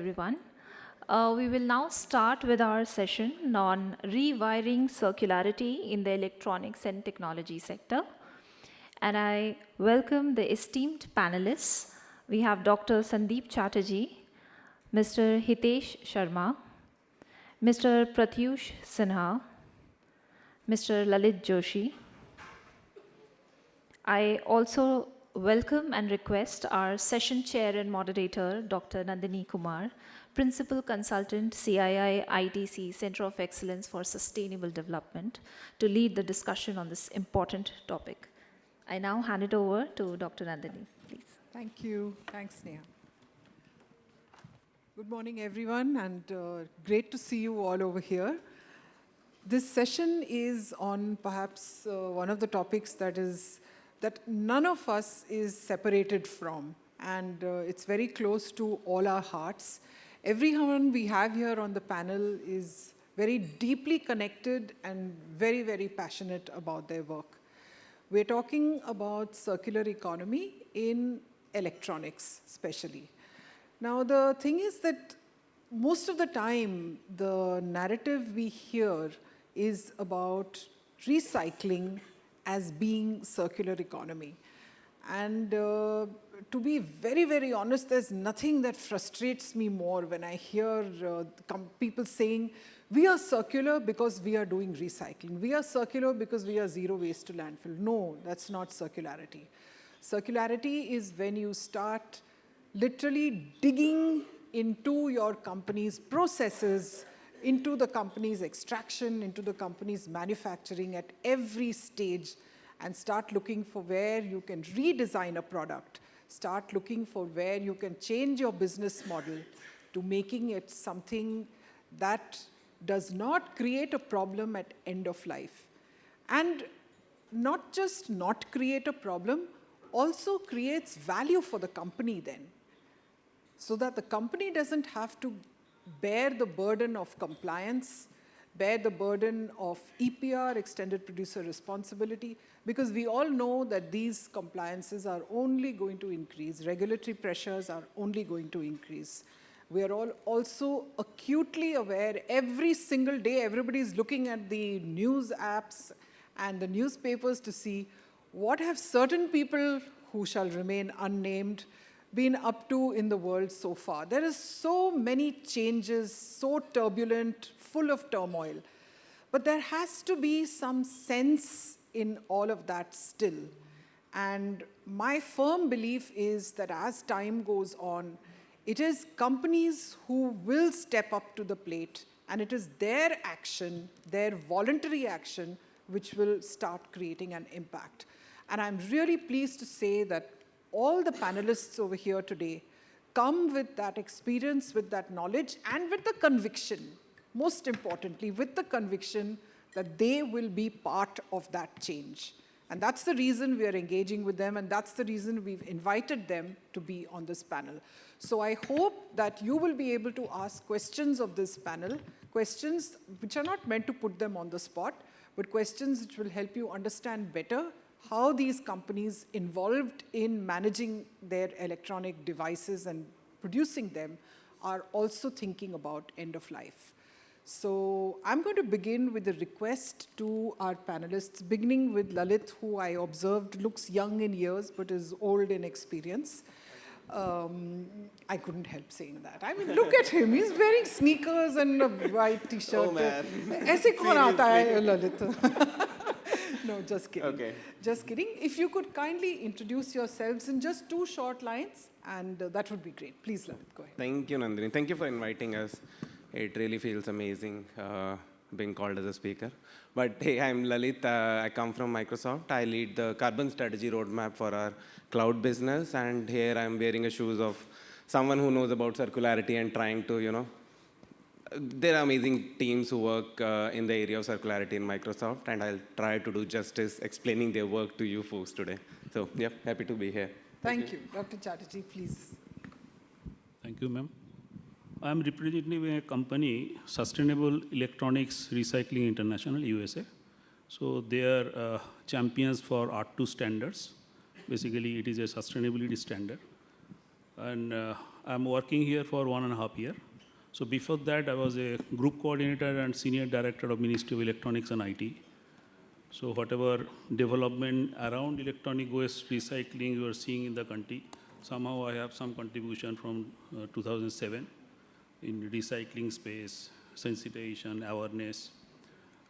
everyone. We will now start with our session on rewiring circularity in the electronics and technology sector. And I welcome the esteemed panelists. We have Dr. Sandeep Chatterjee, Mr. Hitesh Sharma, Mr. Pratyush Sinha, Mr. Lalit Joshi. I also welcome and request our session chair and moderator, Dr. Nandini Kumar, Principal Consultant, CII-ITC, Center of Excellence for Sustainable Development, to lead the discussion on this important topic. I now hand it over to Dr. Nandini, please. Thank you. Thanks, Neha. Good morning, everyone, and great to see you all over here. This session is on perhaps one of the topics that none of us is separated from, and it's very close to all our hearts. Everyone we have here on the panel is very deeply connected and very, very passionate about their work. We're talking about circular economy in electronics, especially. Now, the thing is that most of the time, the narrative we hear is about recycling as being circular economy. And to be very, very honest, there's nothing that frustrates me more when I hear people saying, we are circular because we are doing recycling. We are circular because we are zero waste to landfill. No, that's not circularity. Circularity is when you start literally digging into your company's processes, into the company's extraction, into the company's manufacturing at every stage, and start looking for where you can redesign a product, start looking for where you can change your business model to making it something that does not create a problem at end of life. And not just not create a problem, also creates value for the company then, so that the company doesn't have to bear the burden of compliance, bear the burden of EPR, extended producer responsibility, because we all know that these compliances are only going to increase. Regulatory pressures are only going to increase. We are all also acutely aware every single day, everybody is looking at the news apps and the newspapers to see what have certain people who shall remain unnamed been up to in the world so far. There is so many changes, so turbulent, full of turmoil. But there has to be some sense in all of that still. And my firm belief is that as time goes on, it is companies who will step up to the plate, and it is their action, their voluntary action, which will start creating an impact. And I'm really pleased to say that all the panelists over here today come with that experience, with that knowledge, and with the conviction, most importantly, with the conviction that they will be part of that change. And that's the reason we are engaging with them, and that's the reason we've invited them to be on this panel. So I hope that you will be able to ask questions of this panel, questions which are not meant to put them on the spot, but questions which will help you understand better how these companies involved in managing their electronic devices and producing them are also thinking about end of life. So I'm going to begin with a request to our panelists, beginning with Lalit, who I observed looks young in years but is old in experience. I couldn't help saying that. I mean, look at him. He's wearing sneakers and a white t-shirt. Oh, man. Aise kaun aata hai, Lalit? No, just kidding. Okay. Just kidding. If you could kindly introduce yourselves in just 2 short lines, and that would be great. Please, Lalit, go ahead. Thank you, Nandini. Thank you for inviting us. It really feels amazing being called as a speaker. But hey, I'm Lalit. I come from Microsoft. I lead the carbon strategy roadmap for our cloud business. And here I'm wearing the shoes of someone who knows about circularity and trying to, there are amazing teams who work in the area of circularity in Microsoft, and I'll try to do justice explaining their work to you folks today. So, yeah, happy to be here. Thank you. Dr. Chatterjee, please. Thank you, ma'am. I'm representing a company, Sustainable Electronics Recycling International, USA. So they are champions for R2 standards. Basically, it is a sustainability standard. and I'm working here for 1.5 years. So before that, I was a group coordinator and senior director of Ministry of Electronics and IT. So whatever development around electronic waste recycling you are seeing in the country, somehow I have some contribution from 2007 in recycling space, sensitization, awareness,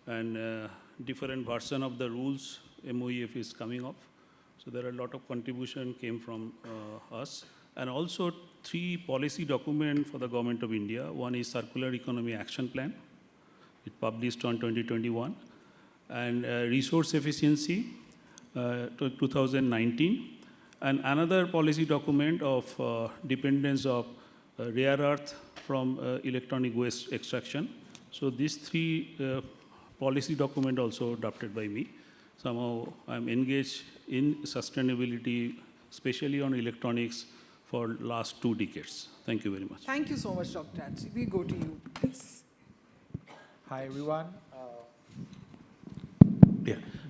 and different version of the rules MOEF is coming up. So there are a lot of contribution came from us. And also 3 policy documents for the Government of India. One is Circular Economy Action Plan. It published on 2021. And Resource Efficiency 2019. And another policy document of dependence of rare earth from electronic waste extraction. So these 3 policy document also adopted by me. Somehow I'm engaged in sustainability, especially on electronics, for last 2 decades. Thank you very much. Thank you so much, Dr. Atchi. We go to you, please. Hi, everyone.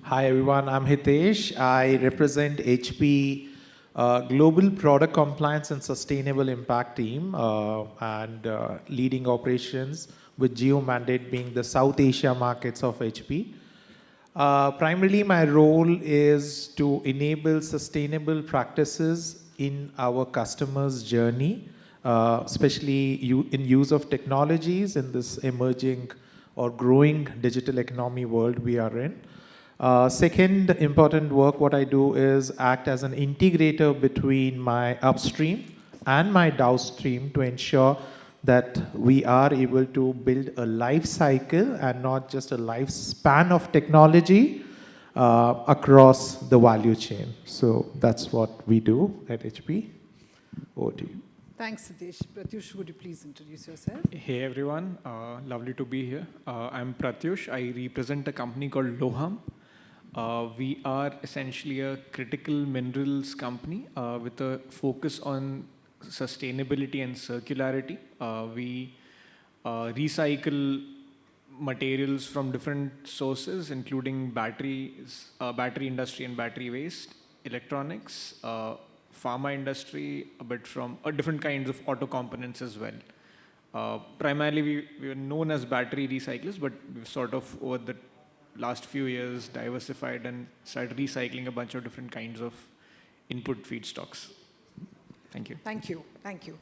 Hi, everyone. I'm Hitesh. I represent HP Global Product Compliance and Sustainable Impact team and leading operations with geo mandate being the South Asia markets of HP. Primarily, my role is to enable sustainable practices in our customers' journey, especially in use of technologies in this emerging or growing digital economy world we are in. Second important work, what I do is act as an integrator between my upstream and my downstream to ensure that we are able to build a life cycle and not just a lifespan of technology across the value chain. So that's what we do at HP. Over to you. Thanks, Satish. Pratyush, would you please introduce yourself? Hey everyone, lovely to be here. I'm Pratyush. I represent a company called Loham. We are essentially a critical minerals company with a focus on sustainability and circularity. We recycle materials from different sources, including batteries, battery industry and battery waste, electronics, pharma industry, a bit from different kinds of auto components as well. Primarily, we are known as battery recyclers, but we've sort of over the last few years diversified and started recycling a bunch of different kinds of input feedstocks. Thank you. Thank you. Thank you.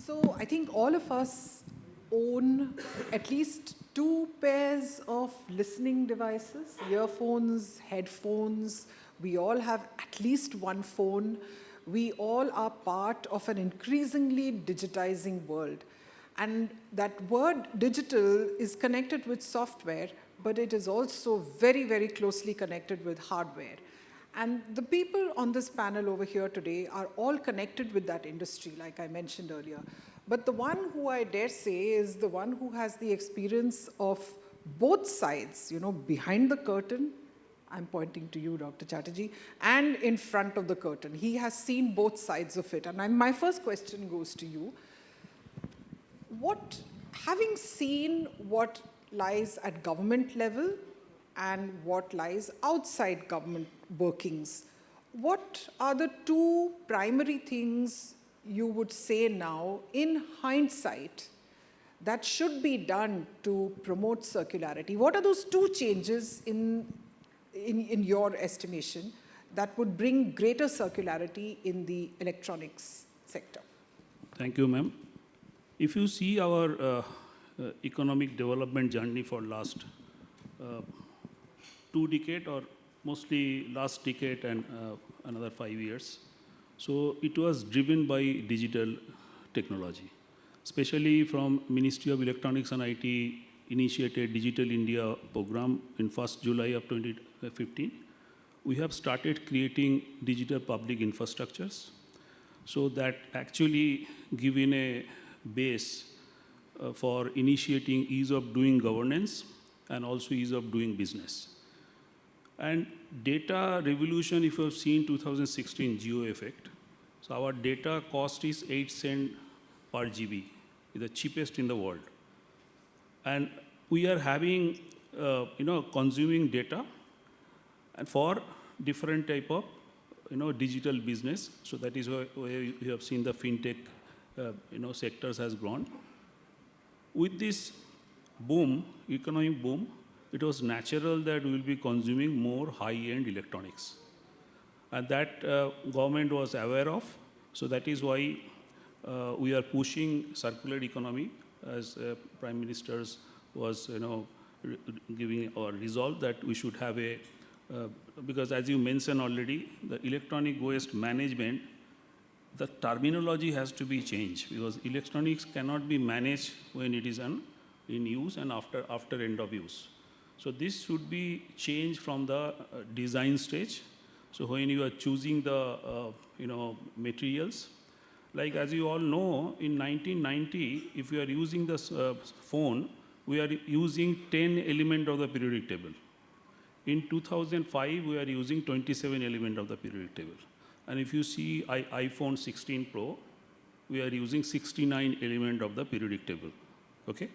So I think all of us own at least 2 pairs of listening devices, earphones, headphones. We all have at least 1 phone. We all are part of an increasingly digitizing world. And that word digital is connected with software, but it is also very, very closely connected with hardware. And the people on this panel over here today are all connected with that industry, like I mentioned earlier. But the one who I dare say is the one who has the experience of both sides, you know, behind the curtain. I'm pointing to you, Dr. Chatterjee, and in front of the curtain. He has seen both sides of it. And my first question goes to you. Having seen what lies at government level and what lies outside government workings, what are the 2 primary things you would say now, in hindsight, that should be done to promote circularity? What are those 2 changes in your estimation that would bring greater circularity in the electronics sector? Thank you, ma'am. If you see our economic development journey for last 2 decades, or mostly last decade and another 5 years, so it was driven by digital technology, especially from Ministry of Electronics and IT initiated Digital India program in 1st July of 2015. We have started creating digital public infrastructures, so that actually given a base for initiating ease of doing governance and also ease of doing business. And data revolution, if you have seen 2016 geo effect, so our data cost is 8 cents per GB, the cheapest in the world. And we are having, consuming data and for different type of digital business. So that is why you have seen the fintech, sectors has grown. With this boom, economic boom, it was natural that we will be consuming more high-end electronics. And that government was aware of. So that is why we are pushing circular economy, as Prime Minister's was, giving our resolve that we should have a, because as you mentioned already, the electronic waste management, the terminology has to be changed, because electronics cannot be managed when it is in use and after end of use. So this should be changed from the design stage. So when you are choosing the materials, like as you all know, in 1990, if you are using this phone, we are using 10 elements of the periodic table. In 2005, we are using 27 elements of the periodic table. And if you see iPhone 16 Pro, we are using 69 elements of the periodic table, okay?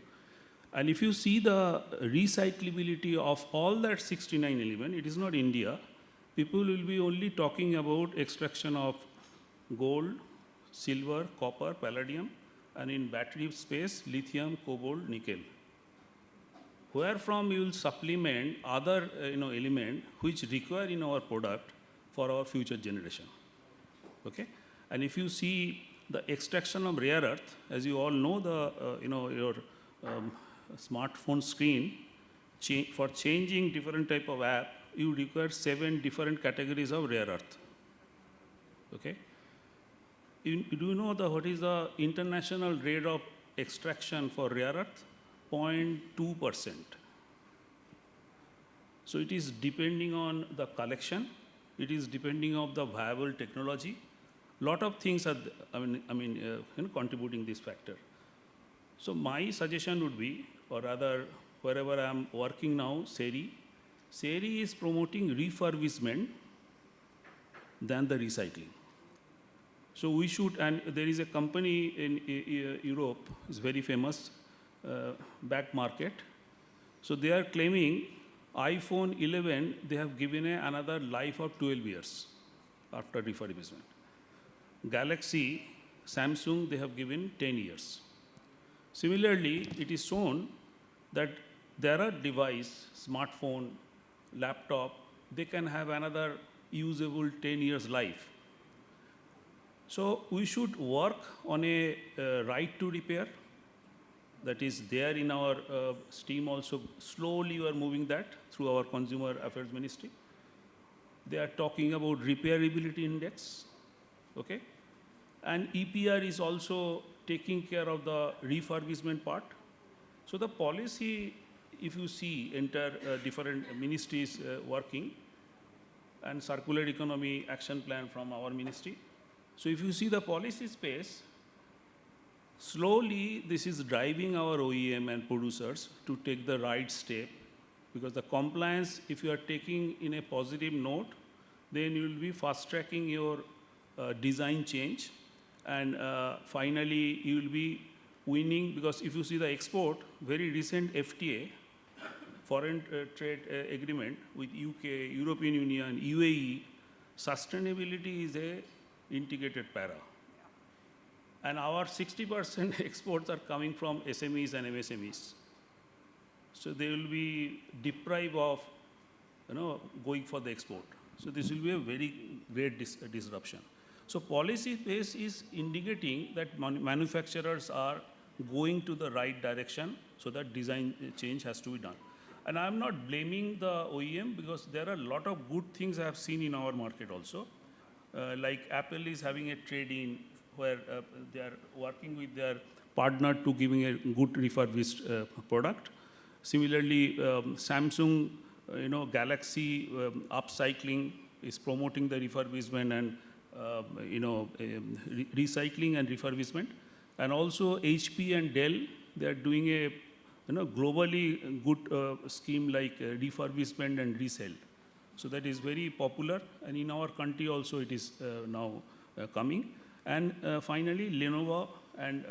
And if you see the recyclability of all that 69 elements, it is not India. People will be only talking about extraction of gold, silver, copper, palladium, and in battery space, lithium, cobalt, nickel. Where from you will supplement other element which require in our product for our future generation, okay? And if you see the extraction of rare earth, as you all know, your smartphone screen, for changing different type of app, you require 7 different categories of rare earth, okay? Do you know what is the international rate of extraction for rare earth? 0.2%. So it is depending on the collection, it is depending on the viable technology. Lot of things are, contributing this factor. So my suggestion would be, or rather, wherever I am working now, CII is promoting refurbishment than the recycling. So we should, and there is a company in Europe, is very famous, back market. So they are claiming iPhone 11, they have given another life of 12 years after refurbishment. Galaxy, Samsung, they have given 10 years. Similarly, it is shown that there are device, smartphone, laptop, they can have another usable 10 years life. So we should work on a right to repair. That is there in our STEAM also. Slowly we are moving that through our Consumer Affairs Ministry. They are talking about repairability index, okay? And EPR is also taking care of the refurbishment part. So the policy, if you see entire different ministries working, and circular economy action plan from our ministry. So if you see the policy space, slowly this is driving our OEM and producers to take the right step, because the compliance, if you are taking in a positive note, then you will be fast tracking your design change, and finally you will be winning, because if you see the export, very recent FTA, foreign trade agreement with UK, European Union, UAE, sustainability is a integrated para. And our 60% exports are coming from SMEs and MSMEs. So they will be deprived of, going for the export. So this will be a very great disruption. So policy base is indicating that manufacturers are going to the right direction, so that design change has to be done. And I'm not blaming the OEM, because there are a lot of good things I have seen in our market also. Like Apple is having a trade-in where they are working with their partner to giving a good refurbished product. Similarly, Samsung, Galaxy upcycling is promoting the refurbishment and recycling and refurbishment. And also HP and Dell, they are doing a globally good scheme like refurbishment and resell. So that is very popular, and in our country also it is now coming. And finally, Lenovo and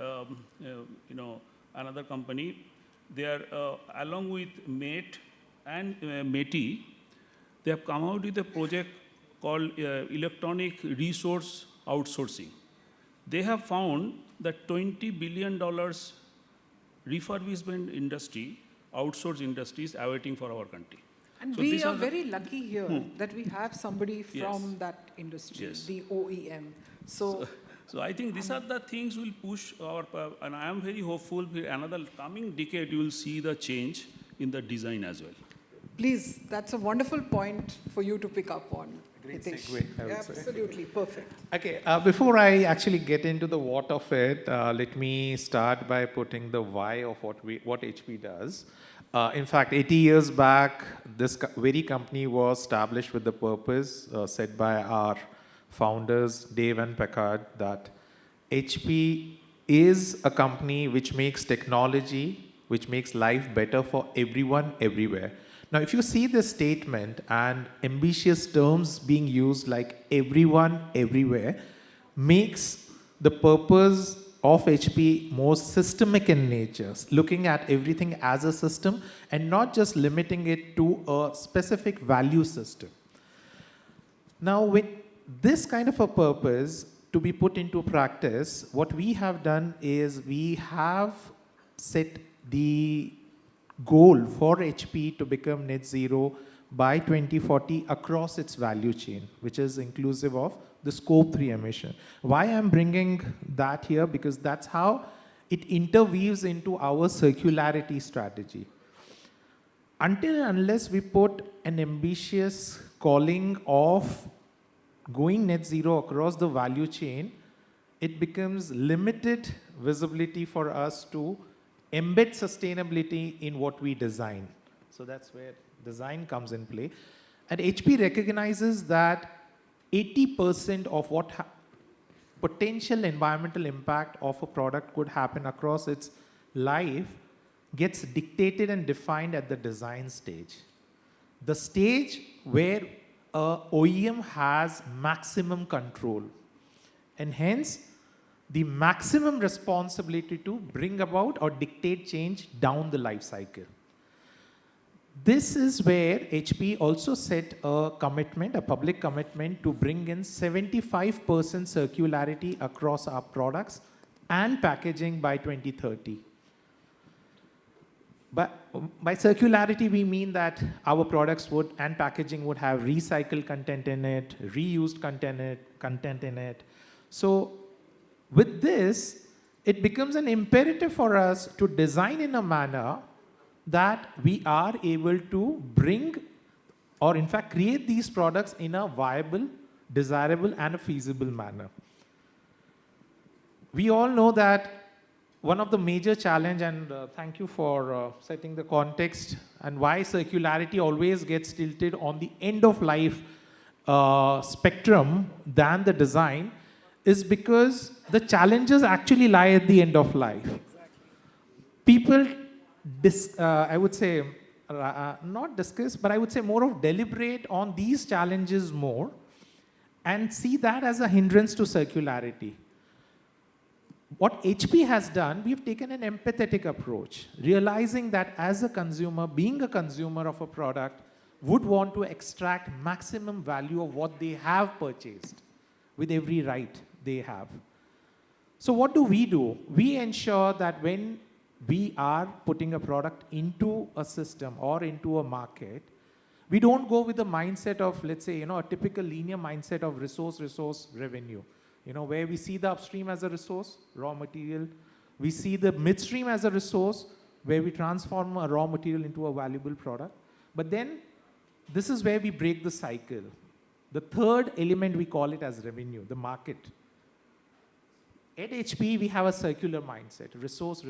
another company, they are along with Mate and Meti, they have come out with a project called electronic resource outsourcing. They have found that $20 billion refurbishment industry, outsourced industry is awaiting for our country. And So we these are are very lucky here that we have somebody Yes. from that industry, Yes. the OEM. So I think these are the things will push our, and I am very hopeful another coming decade you will see the change in the design as well. Please, that's a wonderful point for you to pick up on. Great Hitesh. segue, I would say. Absolutely, perfect. Okay, before I actually get into the what of it, let me start by putting the why of what HP does. In fact, 80 years back, this very company was established with the purpose set by our founders, Dave and Packard, that HP is a company which makes technology, which makes life better for everyone, everywhere. Now, if you see this statement and ambitious terms being used like everyone, everywhere, makes the purpose of HP more systemic in nature, looking at everything as a system and not just limiting it to a specific value system. Now, with this kind of a purpose to be put into practice, what we have done is we have set the goal for HP to become net zero by 2040 across its value chain, which is inclusive of the scope 3 emission. Why I'm bringing that here? Because that's how it interweaves into our circularity strategy. Until and unless we put an ambitious calling of going net zero across the value chain, it becomes limited visibility for us to embed sustainability in what we design. So that's where design comes in play. And HP recognizes that 80% of what potential environmental impact of a product could happen across its life gets dictated and defined at the design stage. The stage where a OEM has maximum control, and hence the maximum responsibility to bring about or dictate change down the life cycle. This is where HP also set a commitment, a public commitment, to bring in 75% circularity across our products and packaging by 2030. But by circularity, we mean that our products would and packaging would have recycled content in it, reused content in it. So with this, it becomes an imperative for us to design in a manner that we are able to bring or in fact create these products in a viable, desirable and a feasible manner. We all know that one of the major challenge, and thank you for setting the context and why circularity always gets tilted on the end of life spectrum than the design, is because the challenges actually lie at the end of life. People, I would say, not discuss, but I would say more of deliberate on these challenges more and see that as a hindrance to circularity. What HP has done, we've taken an empathetic approach, realizing that as a consumer, being a consumer of a product, would want to extract maximum value of what they have purchased with every right they have. So what do? We ensure that when we are putting a product into a system or into a market, we don't go with the mindset of, let's say, a typical linear mindset of resource, revenue. Where we see the upstream as a resource, raw material. We see the midstream as a resource, where we transform a raw material into a valuable product. But then, this is where we break the cycle. The third element, we call it as revenue, the market. At HP, we have a circular mindset, resource.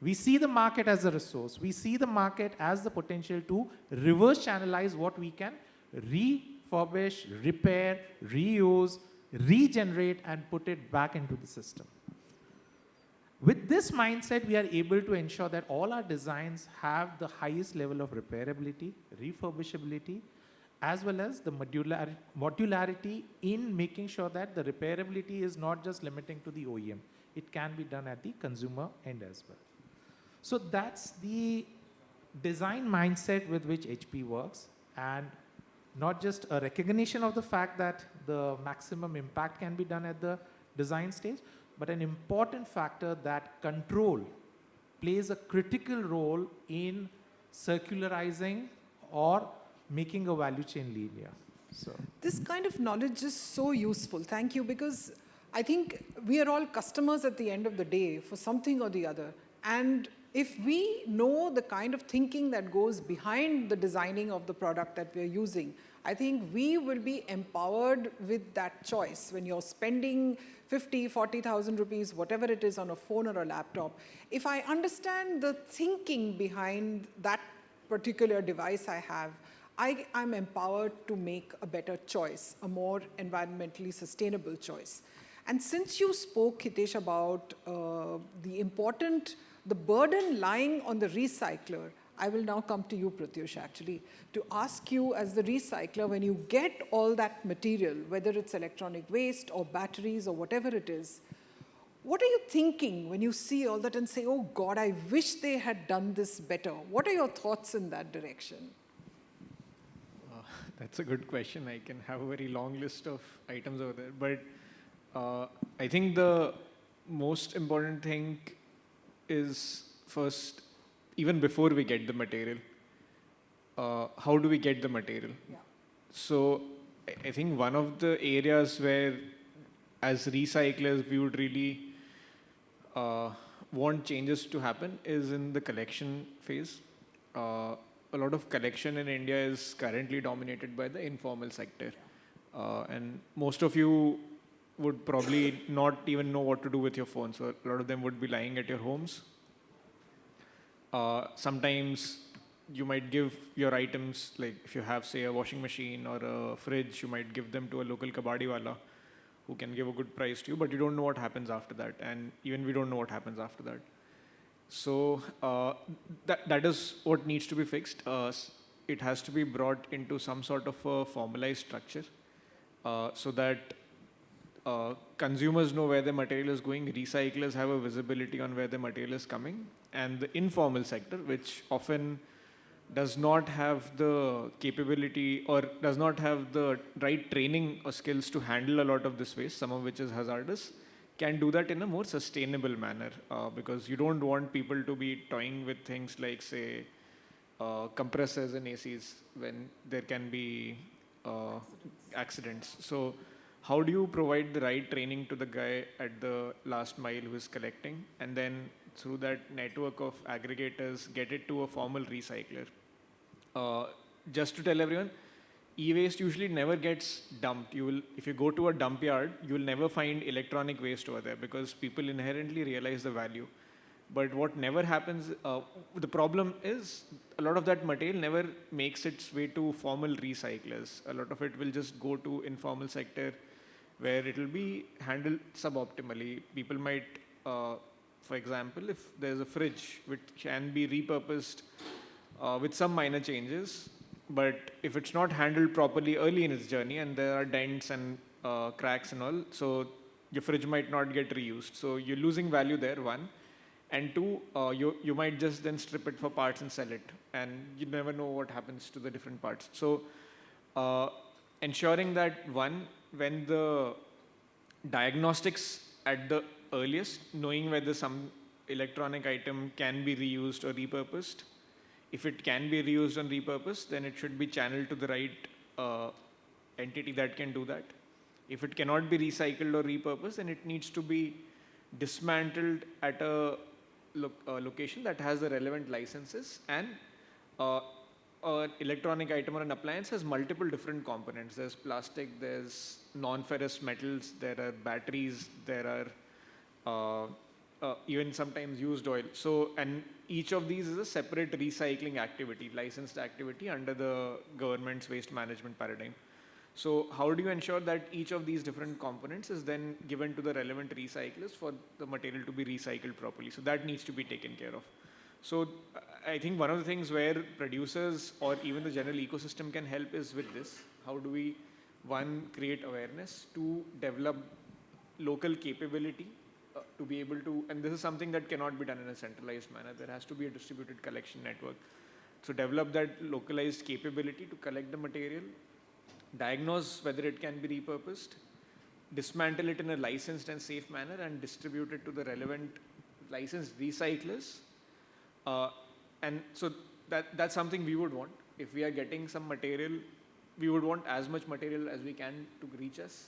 We see the market as a resource. We see the market as the potential to reverse channelize what we can refurbish, repair, reuse, regenerate, and put it back into the system. With this mindset, we are able to ensure that all our designs have the highest level of repairability, refurbishability, as well as the modularity in making sure that the repairability is not just limiting to the OEM. It can be done at the consumer end as well. So that's the design mindset with which HP works. And not just a recognition of the fact that the maximum impact can be done at the design stage, but an important factor that control plays a critical role in circularizing or making a value chain linear. So this kind of knowledge is so useful. Thank you, because I think we are all customers at the end of the day for something or the other. And if we know the kind of thinking that goes behind the designing of the product that we're using, I think we will be empowered with that choice. When you're spending 50, 40,000 rupees, whatever it is on a phone or a laptop, if I understand the thinking behind that particular device I have, I'm empowered to make a better choice, a more environmentally sustainable choice. And since you spoke, Hitesh, about the burden lying on the recycler, I will now come to you, Pratyush, actually, to ask you as the recycler, when you get all that material, whether it's electronic waste or batteries or whatever it is, what are you thinking when you see all that and say, oh God, I wish they had done this better? What are your thoughts in that direction? That's a good question. I can have a very long list of items over there. But I think the most important thing is first, even before we get the material, how do we get the material? Yeah. So I think one of the areas where, as recyclers, we would really want changes to happen is in the collection phase. A lot of collection in India is currently dominated by the informal sector. And most of you would probably not even know what to do with your phone. So a lot of them would be lying at your homes. Sometimes you might give your items, like if you have, say, a washing machine or a fridge, you might give them to a local kabadiwala who can give a good price to you, but you don't know what happens after that. And even we don't know what happens after that. So that is what needs to be fixed. It has to be brought into some sort of a formalized structure so that consumers know where the material is going, recyclers have a visibility on where the material is coming, and the informal sector, which often does not have the capability or does not have the right training or skills to handle a lot of this waste, some of which is hazardous, can do that in a more sustainable manner, because you don't want people to be toying with things like, say, compressors and ACs when there can be accidents. So how do you provide the right training to the guy at the last mile who is collecting, and then through that network of aggregators get it to a formal recycler? Just to tell everyone, e-waste usually never gets dumped. If you go to a dump yard, you will never find electronic waste over there because people inherently realize the value. But what never happens, the problem is a lot of that material never makes its way to formal recyclers. A lot of it will just go to informal sector where it will be handled suboptimally. People might, for example, if there's a fridge which can be repurposed with some minor changes, but if it's not handled properly early in its journey and there are dents and cracks and all, so your fridge might not get reused. So you're losing value there, one. And two, you might just then strip it for parts and sell it. And you never know what happens to the different parts. So ensuring that, one, when the diagnostics at the earliest, knowing whether some electronic item can be reused or repurposed. If it can be reused and repurposed, then it should be channeled to the right entity that can do that. If it cannot be recycled or repurposed, then it needs to be dismantled at a location that has the relevant licenses, and an electronic item or an appliance has multiple different components. There's plastic, there's non-ferrous metals, there are batteries, there are even sometimes used oil. So, and each of these is a separate recycling activity, licensed activity under the government's waste management paradigm. So how do you ensure that each of these different components is then given to the relevant recyclers for the material to be recycled properly? So that needs to be taken care of. So I think one of the things where producers or even the general ecosystem can help is with this. How do we, one, create awareness, two, develop local capability to be able to, and this is something that cannot be done in a centralized manner. There has to be a distributed collection network. So develop that localized capability to collect the material, diagnose whether it can be repurposed, dismantle it in a licensed and safe manner, and distribute it to the relevant licensed recyclers. And so that's something we would want. If we are getting some material, we would want as much material as we can to reach us,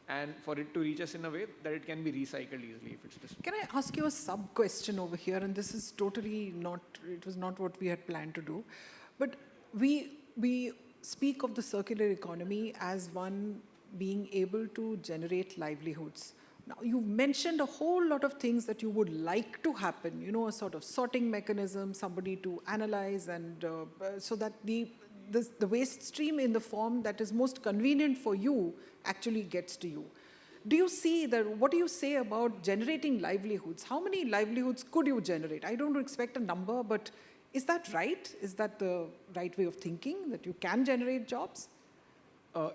and for it to reach us in a way that it can be recycled easily if it's just. Can I ask you a sub-question over here? And this is totally not, it was not what we had planned to do. But we speak of the circular economy as one being able to generate livelihoods. Now, you've mentioned a whole lot of things that you would like to happen, you know, a sort of sorting mechanism, somebody to analyze, and so that the waste stream in the form that is most convenient for you actually gets to you. Do you see that, what do you say about generating livelihoods? How many livelihoods could you generate? I don't expect a number, but is that right? Is that the right way of thinking, that you can generate jobs?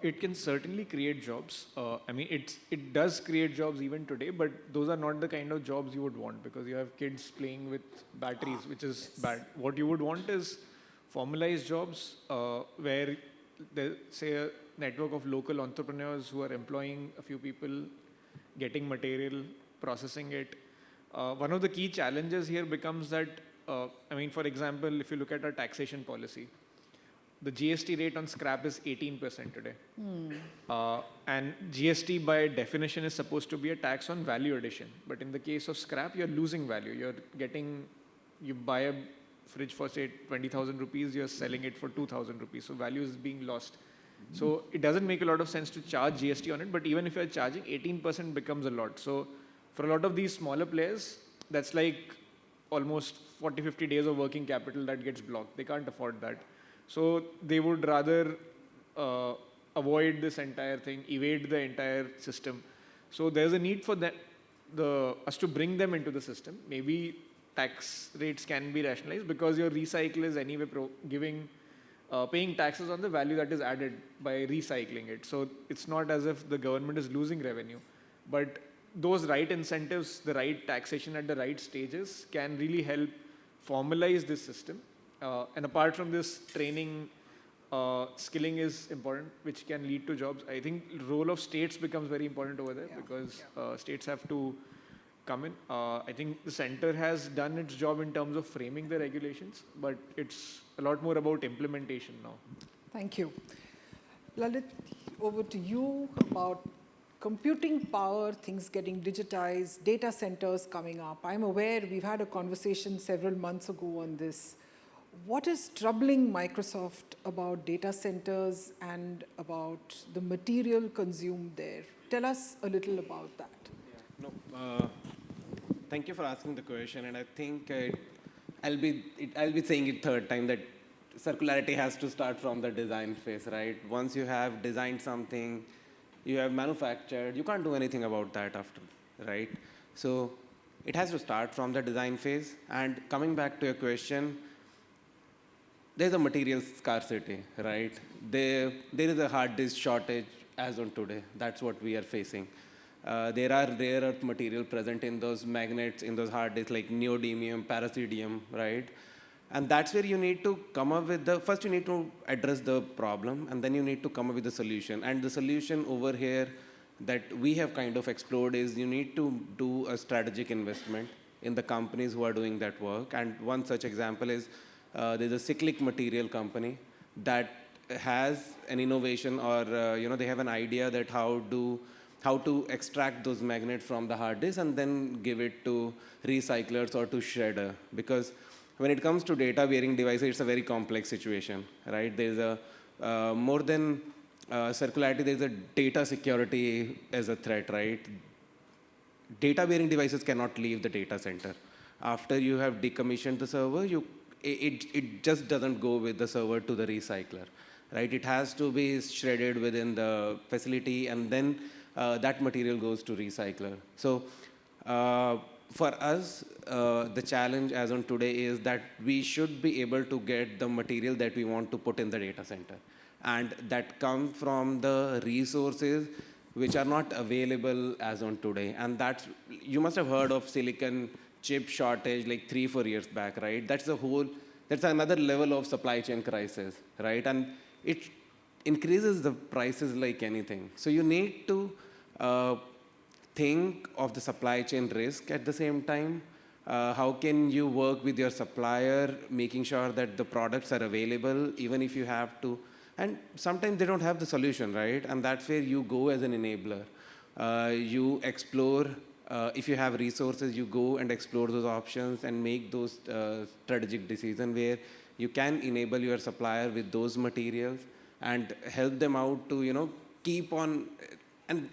It can certainly create jobs. I mean, it does create jobs even today, but those are not the kind of jobs you would want, because you have kids playing with batteries, which is bad. What you would want is formalized jobs where there's, say, a network of local entrepreneurs who are employing a few people, getting material, processing it. One of the key challenges here becomes that, I mean, for example, if you look at our taxation policy, the GST rate on scrap is 18% today. And GST by definition is supposed to be a tax on value addition. But in the case of scrap, you're losing value. You buy a fridge for, say, 20,000 rupees, you're selling it for 2,000 rupees. So value is being lost. So it doesn't make a lot of sense to charge GST on it, but even if you're charging, 18% becomes a lot. So for a lot of these smaller players, that's like almost 40, 50 days of working capital that gets blocked. They can't afford that. So they would rather avoid this entire thing, evade the entire system. So there's a need for us to bring them into the system. Maybe tax rates can be rationalized, because your recycle is anyway paying taxes on the value that is added by recycling it. So it's not as if the government is losing revenue. But those right incentives, the right taxation at the right stages can really help formalize this system. And apart from this, training, skilling is important, which can lead to jobs. I think the role of states becomes very important over there, because states have to come in. I think the center has done its job in terms of framing the regulations, but it's a lot more about implementation now. Thank you. Lalit, over to you about computing power, things getting digitized, data centers coming up. I'm aware we've had a conversation several months ago on this. What is troubling Microsoft about data centers and about the material consumed there? Tell us a little about that. Thank you for asking the question, and I think I'll be saying it third time that circularity has to start from the design phase, right? Once you have designed something, you have manufactured, you can't do anything about that after, right? So it has to start from the design phase. And coming back to your question, there's a material scarcity, right? There is a hard disk shortage as on today. That's what we are facing. There are rare earth material present in those magnets, in those hard disks, like neodymium, praseodymium, right? And that's where you need to come up with first you need to address the problem, and then you need to come up with the solution. And the solution over here that we have kind of explored is you need to do a strategic investment in the companies who are doing that work. And one such example is there's a cyclic material company that has an innovation, or they have an idea that how to extract those magnets from the hard disk and then give it to recyclers or to shredder. Because when it comes to data bearing devices, it's a very complex situation, right? There's a more than circularity, there's a data security as a threat, right? Data bearing devices cannot leave the data center. After you have decommissioned the server, it just doesn't go with the server to the recycler, right? It has to be shredded within the facility, and then that material goes to recycler. So for us, the challenge as on today is that we should be able to get the material that we want to put in the data center. And that comes from the resources which are not available as on today. And you must have heard of silicon chip shortage like 3-4 years back, right? That's another level of supply chain crisis, right? And increases the prices like anything. So you need to think of the supply chain risk at the same time. How can you work with your supplier, making sure that the products are available, even if you have to. And sometimes they don't have the solution, right? And that's where you go as an enabler. You explore, if you have resources, you go and explore those options and make those strategic decisions where you can enable your supplier with those materials and help them out to, keep on. And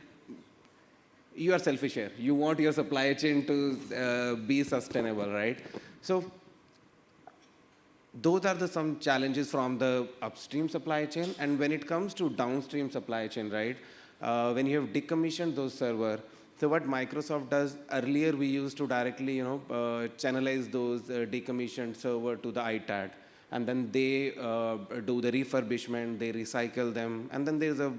you are selfish here. You want your supply chain to be sustainable, right? So those are some challenges from the upstream supply chain. And when it comes to downstream supply chain, right, when you have decommissioned those servers, so what Microsoft does, earlier we used to directly, channelize those decommissioned server to the ITAD. And then they do the refurbishment, they recycle them. And then there's a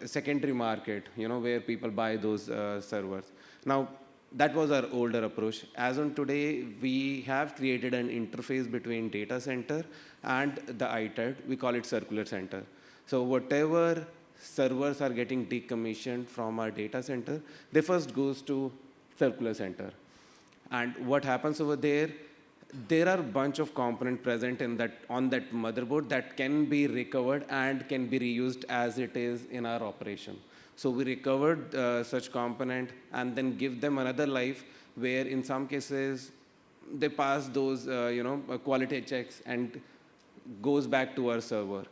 secondary market, where people buy those servers. Now, that was our older approach. As on today, we have created an interface between data center and the ITAD. We call it Circular Center. So whatever servers are getting decommissioned from our data center, they first goes to Circular Center. And what happens over there, there are a bunch of components present on that motherboard that can be recovered and can be reused as it is in our operation. So we recovered such component and then give them another life, where in some cases they pass those quality checks and goes back to our server.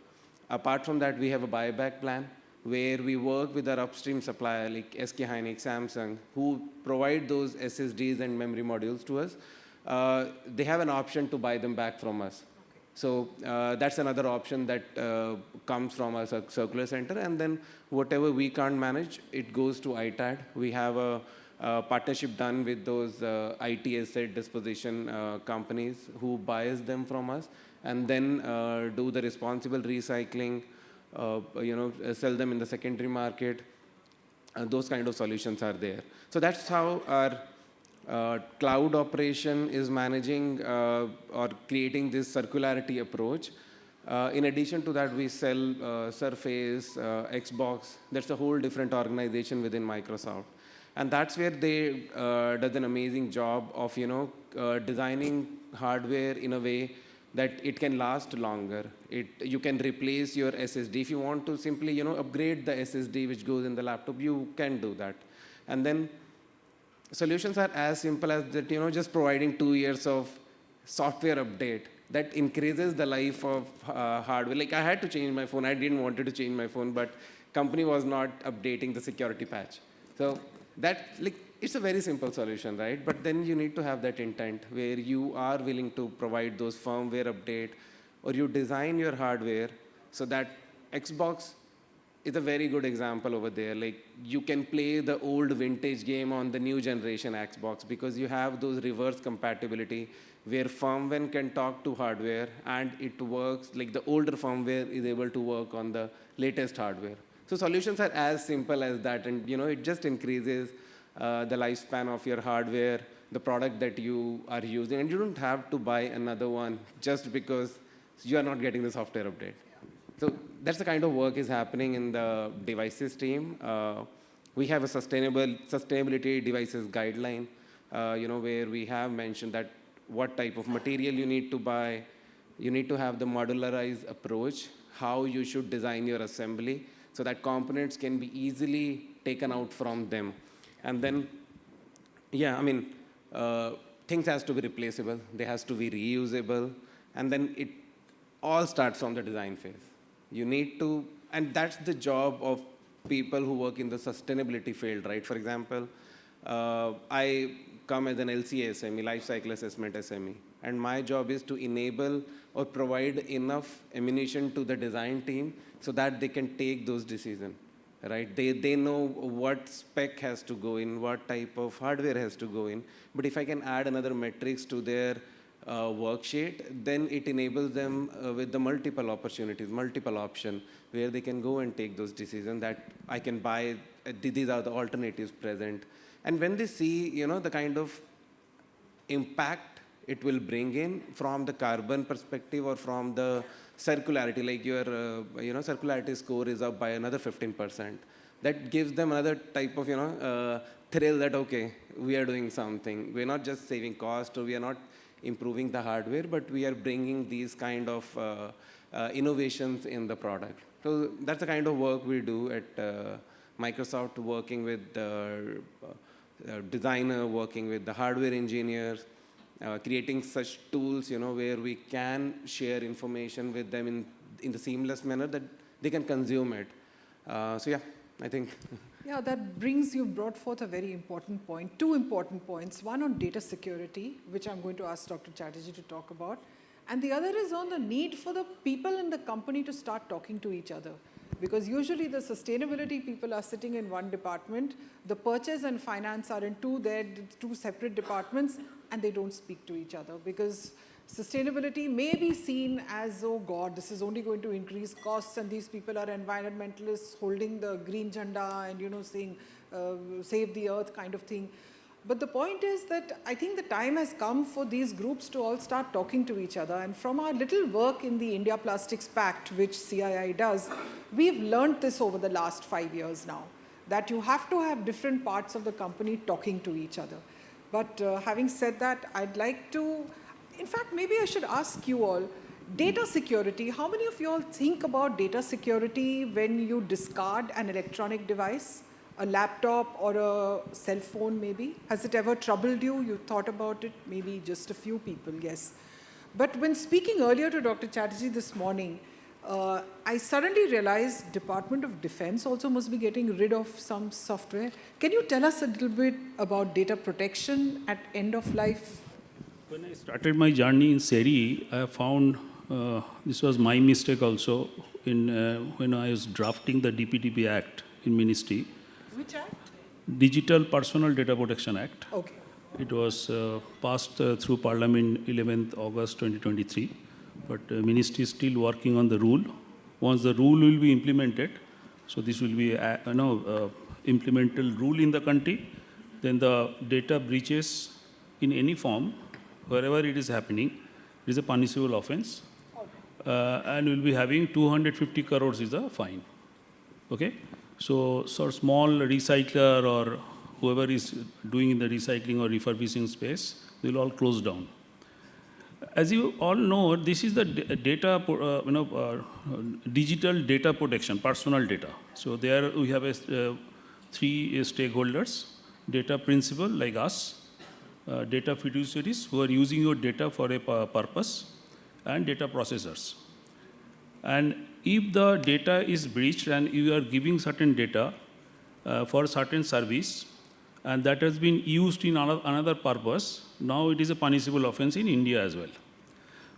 Apart from that, we have a buyback plan where we work with our upstream supplier like SK Hynix, Samsung, who provide those SSDs and memory modules to us. They have an option to buy them back from us. Okay. So that's another option that comes from our Circular Center. And then whatever we can't manage, it goes to ITAD. We have a partnership done with those IT asset disposition companies who buys them from us and then do the responsible recycling, sell them in the secondary market. Those kind of solutions are there. So that's how our cloud operation is managing or creating this circularity approach. In addition to that, we sell Surface, Xbox. That's a whole different organization within Microsoft. And that's where they does an amazing job of designing hardware in a way that it can last longer. You can replace your SSD. If you want to simply upgrade the SSD which goes in the laptop, you can do that. And then solutions are as simple as that, just providing 2 years of software update that increases the life of hardware. Like I had to change my phone. I didn't want to change my phone, but company was not updating the security patch. So that, it's a very simple solution, right? But then you need to have that intent where you are willing to provide those firmware update, or you design your hardware so that Xbox is a very good example over there. Like you can play the old vintage game on the new generation Xbox because you have those reverse compatibility where firmware can talk to hardware and it works, like the older firmware is able to work on the latest hardware. So solutions are as simple as that, and it just increases the lifespan of your hardware, the product that you are using, and you don't have to buy another one just because you are not getting the software update. So that's the kind of work is happening in the devices team. We have a sustainability devices guideline, where we have mentioned that what type of material you need to buy. You need to have the modularized approach, how you should design your assembly so that components can be easily taken out from them. And then, things has to be replaceable. They has to be reusable. And then it all starts from the design phase. You need to, and that's the job of people who work in the sustainability field, right? For example, I come as an LCA SME, Life Cycle Assessment SME, and my job is to enable or provide enough ammunition to the design team so that they can take those decisions, right? They know what spec has to go in, what type of hardware has to go in, but if I can add another metrics to their worksheet, then it enables them with the multiple opportunities, multiple options, where they can go and take those decisions that I can buy, these are the alternatives present. And when they see, the kind of impact it will bring in from the carbon perspective or from the circularity, like your circularity score is up by another 15%. That gives them another type of thrill that, okay, we are doing something. We're not just saving cost, or we are not improving the hardware, but we are bringing these kind of innovations in the product. So that's the kind of work we do at Microsoft, working with the designer, working with the hardware engineers, creating such tools, where we can share information with them in the seamless manner that they can consume it. So yeah, I think. Yeah, you brought forth a very important point, two important points. One on data security, which I'm going to ask Dr. Chatterjee to talk about. And the other is on the need for the people in the company to start talking to each other. Because usually the sustainability people are sitting in one department, the purchase and finance are in two separate departments, and they don't speak to each other. Because sustainability may be seen as, oh God, this is only going to increase costs, and these people are environmentalists holding the green jhanda and saying save the earth kind of thing. But the point is that I think the time has come for these groups to all start talking to each other. And from our little work in the India Plastics Pact, which CII does, we've learned this over the last 5 years now, that you have to have different parts of the company talking to each other. But having said that, I'd like to, in fact, maybe I should ask you all, data security, how many of you all think about data security when you discard an electronic device? A laptop or a cell phone maybe? Has it ever troubled you? You thought about it? Maybe just a few people, yes. But when speaking earlier to Dr. Chatterjee this morning, I suddenly realized Department of Defense also must be getting rid of some software. Can you tell us a little bit about data protection at end of life? When I started my journey in CERI, I found this was my mistake also when I was drafting the DPDP Act in Ministry. Which act? Digital Personal Data Protection Act. Okay. It was passed through Parliament 11th August 2023, but Ministry is still working on the rule. Once the rule will be implemented, so this will be implemental rule in the country, then the data breaches in any form, wherever it is happening, it is a punishable offense, and will be having 250 crores is the fine. Okay? So small recycler or whoever is doing in the recycling or refurbishing space, they will all close down. As you all know, this is the data, digital data protection, personal data. So there we have three stakeholders: data principal like us, data fiduciaries who are using your data for a purpose, and data processors. And if the data is breached and you are giving certain data for certain service, and that has been used in another purpose, now it is a punishable offense in India as well.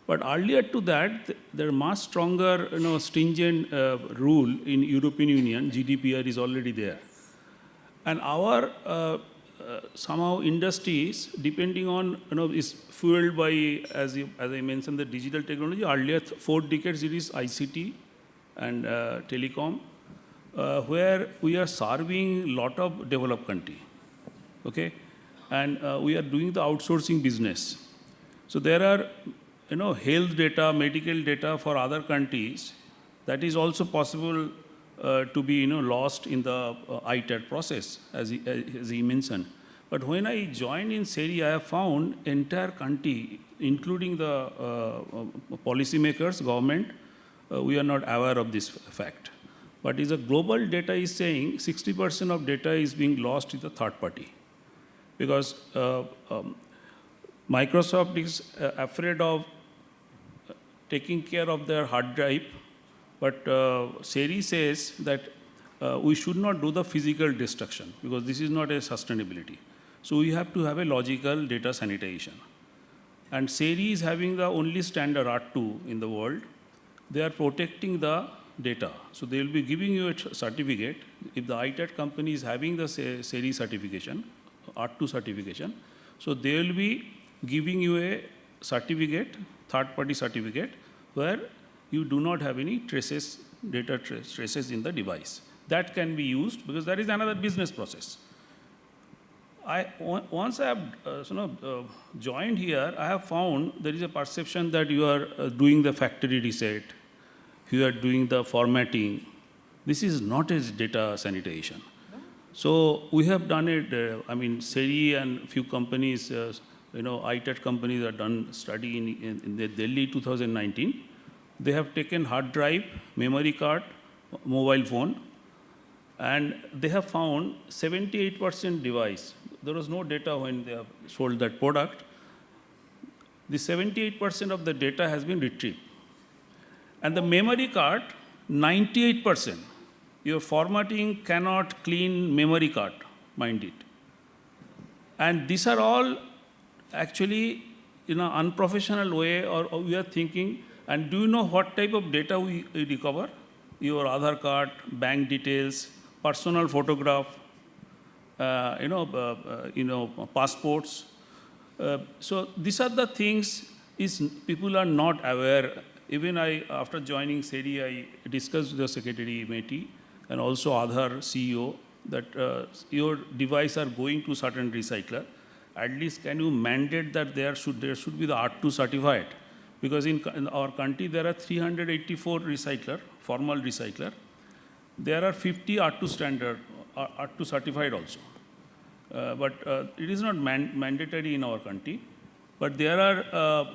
But earlier to that, there are much stronger, stringent rule in European Union. GDPR is already there. And our somehow industries, depending on, is fueled by, as I mentioned, the digital technology. Earlier 4 decades, it is ICT and telecom, where we are serving a lot of developed country, okay? And we are doing the outsourcing business. So there are, health data, medical data for other countries, that is also possible to be, lost in the ITAT process, as he mentioned. But when I joined in CERI, I have found entire country, including the policymakers, government, we are not aware of this fact. But is a global data is saying 60% of data is being lost to the third party. Because Microsoft is afraid of taking care of their hard drive, but CERI says that we should not do the physical destruction because this is not a sustainability. So we have to have a logical data sanitization. And CERI is having the only standard R2 in the world. They are protecting the data. So they will be giving you a certificate. If the ITAT company is having the CERI certification, R2 certification, so they will be giving you a certificate, third-party certificate, where you do not have any traces, data traces in the device. That can be used because that is another business process. Once I have joined here, I have found there is a perception that you are doing the factory reset, you are doing the formatting. This is not as data sanitation. So we have done it. CII and few companies, ITET companies have done study in the Delhi 2019. They have taken hard drive, memory card, mobile phone, and they have found 78% device. There was no data when they have sold that product. The 78% of the data has been retrieved. And the memory card, 98%. Your formatting cannot clean memory card, mind it. And these are all actually in an unprofessional way, or we are thinking, and do you know what type of data we recover? Your Aadhaar card, bank details, personal photograph, passports. So these are the things people are not aware. Even after joining CII, I discussed with the Secretary Meti and also Aadhaar CEO that your device are going to certain recycler. At least can you mandate that there should be the R2 certified? Because in our country there are 384 recycler, formal recycler. There are 50 R2 standard, R2 certified also. But it is not mandatory in our country. But there are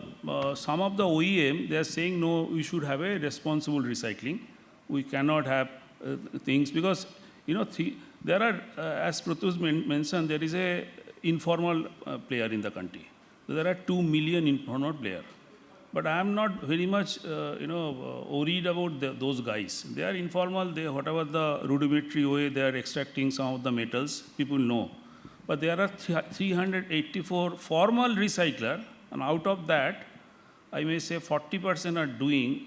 some of the OEM, they are saying, no, we should have a responsible recycling. We cannot have things because, there are, as Pratyush mentioned, there is a informal player in the country. So there are 2 million informal players. But I am not very much, worried about those guys. They are informal. Whatever the rudimentary way they are extracting some of the metals, people know. But there are 384 formal recycler, and out of that, I may say 40% are doing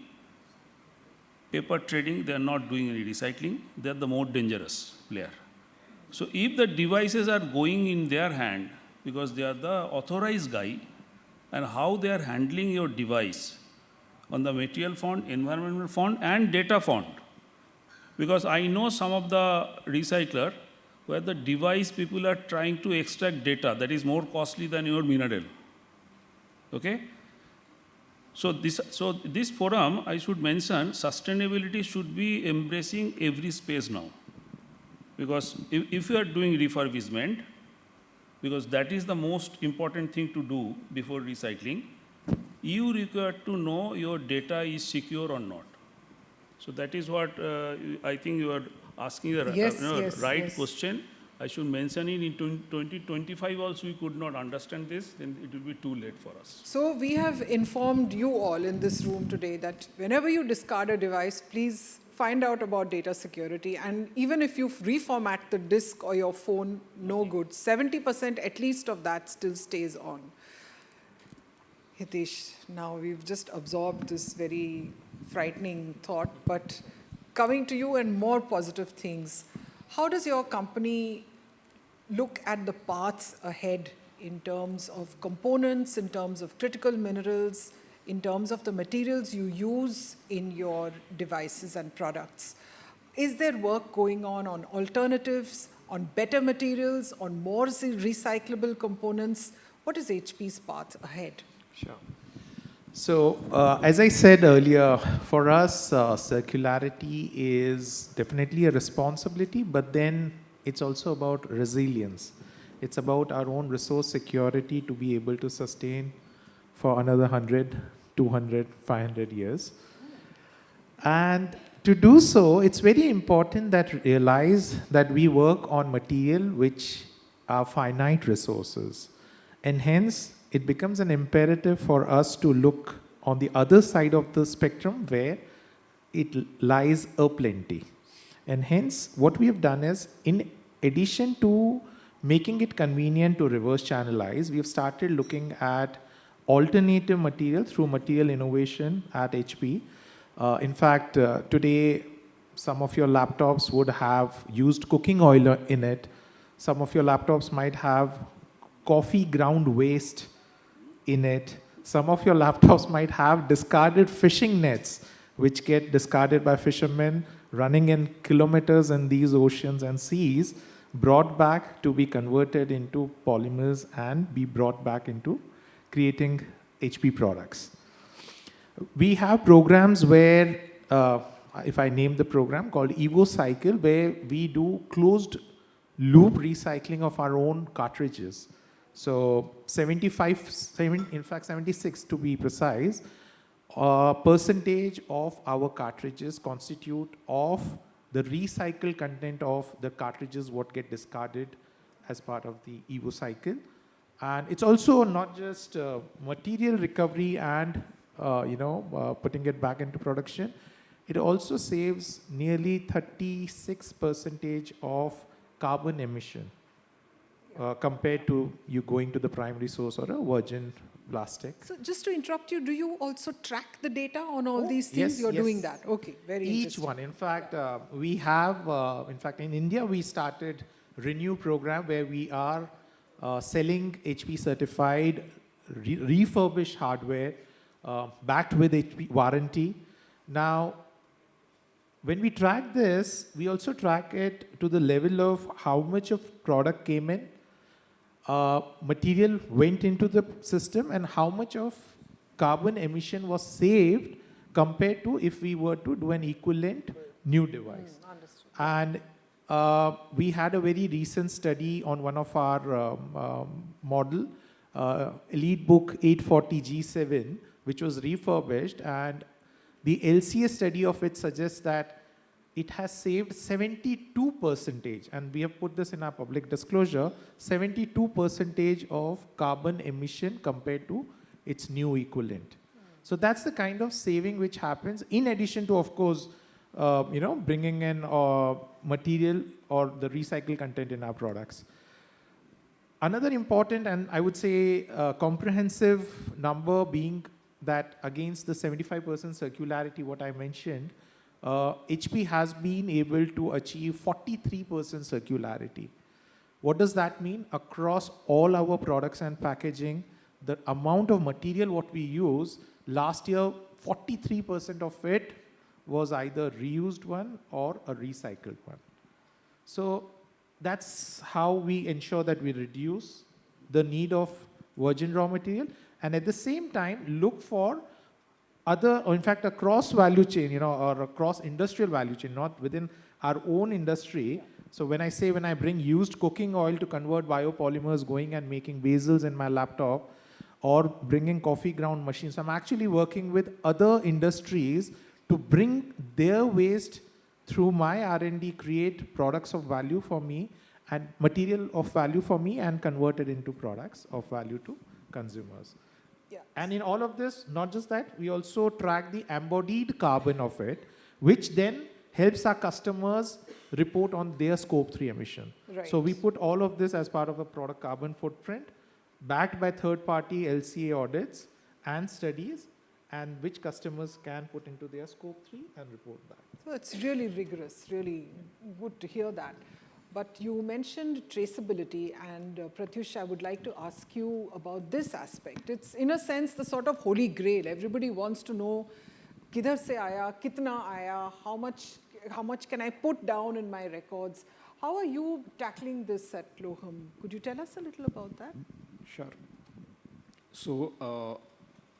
paper trading. They are not doing any recycling. They are the more dangerous player. So if the devices are going in their hand, because they are the authorized guy, and how they are handling your device on the material font, environmental font, and data font. Because I know some of the recycler where the device people are trying to extract data that is more costly than your mineral. Okay? So this forum, I should mention, sustainability should be embracing every space now. Because if you are doing refurbishment, because that is the most important thing to do before recycling, you require to know your data is secure or not. So that is what I think you are asking the right question. I should mention it in 2025 also we could not understand this, then it will be too late for us. So we have informed you all in this room today that whenever you discard a device, please find out about data security. And even if you reformat the disk or your phone, no good. 70% at least of that still stays on. Hitesh, now we've just absorbed this very frightening thought, but coming to you and more positive things, how does your company look at the paths ahead in terms of components, in terms of critical minerals, in terms of the materials you use in your devices and products? Is there work going on alternatives, on better materials, on more recyclable components? What is HP's path ahead? Sure. So as I said earlier, for us, circularity is definitely a responsibility, but then it's also about resilience. It's about our own resource security to be able to sustain for another 100, 200, 500 years. And to do so, it's very important that we realize that we work on material which are finite resources. And hence, it becomes an imperative for us to look on the other side of the spectrum where it lies aplenty. And hence, what we have done is, in addition to making it convenient to reverse channelize, we have started looking at alternative material through material innovation at HP. In fact, today, some of your laptops would have used cooking oil in it. Some of your laptops might have coffee ground waste in it. Some of your laptops might have discarded fishing nets, which get discarded by fishermen running in kilometers in these oceans and seas, brought back to be converted into polymers and be brought back into creating HP products. We have programs where, if I name the program, called Evo Cycle, where we do closed loop recycling of our own cartridges. So 76 to be precise, percentage of our cartridges constitute of the recycled content of the cartridges what get discarded as part of the Evo cycle. And it's also not just material recovery and putting it back into production. It also saves nearly 36% of carbon emission compared to you going to the primary source or a virgin plastic. So just to interrupt you, do you also track the data on all these things? Yes, You're yes. doing that. Okay, very Each interesting. one. In fact, we have, in fact, in India, we started Renew program where we are selling HP certified refurbished hardware backed with HP warranty. Now, when we track this, we also track it to the level of how much of product came in, material went into the system, and how much of carbon emission was saved compared to if we were to do an equivalent new device. And we had a very recent study on one of our model, EliteBook 840G7, which was refurbished, and the LCA study of it suggests that it has saved 72%, and we have put this in our public disclosure, 72% of carbon emission compared to its new equivalent. So that's the kind of saving which happens in addition to, of course, bringing in material or the recycled content in our products. Another important and I would say comprehensive number being that against the 75% circularity what I mentioned, HP has been able to achieve 43% circularity. What does that mean? Across all our products and packaging, the amount of material what we use, last year 43% of it was either reused one or a recycled one. So that's how we ensure that we reduce the need of virgin raw material and at the same time look for other, or in fact across value chain, or across industrial value chain, not within our own industry. So when I bring used cooking oil to convert biopolymers, going and making basils in my laptop, or bringing coffee ground machines, I'm actually working with other industries to bring their waste through my R&D, create products of value for me and material of value for me and convert it into products of value to consumers. Yeah. And in all of this, not just that, we also track the embodied carbon of it, which then helps our customers report on their scope 3 emission. Right. So we put all of this as part of a product carbon footprint, backed by third-party LCA audits and studies, and which customers can put into their scope 3 and report back. So it's really rigorous, really good to hear that. But you mentioned traceability, and Pratyush, I would like to ask you about this aspect. It's in a sense the sort of holy grail. Everybody wants to know kidhar se aaya, kitna aaya, how much can I put down in my records? How are you tackling this at Loham? Could you tell us a little about that? Sure. So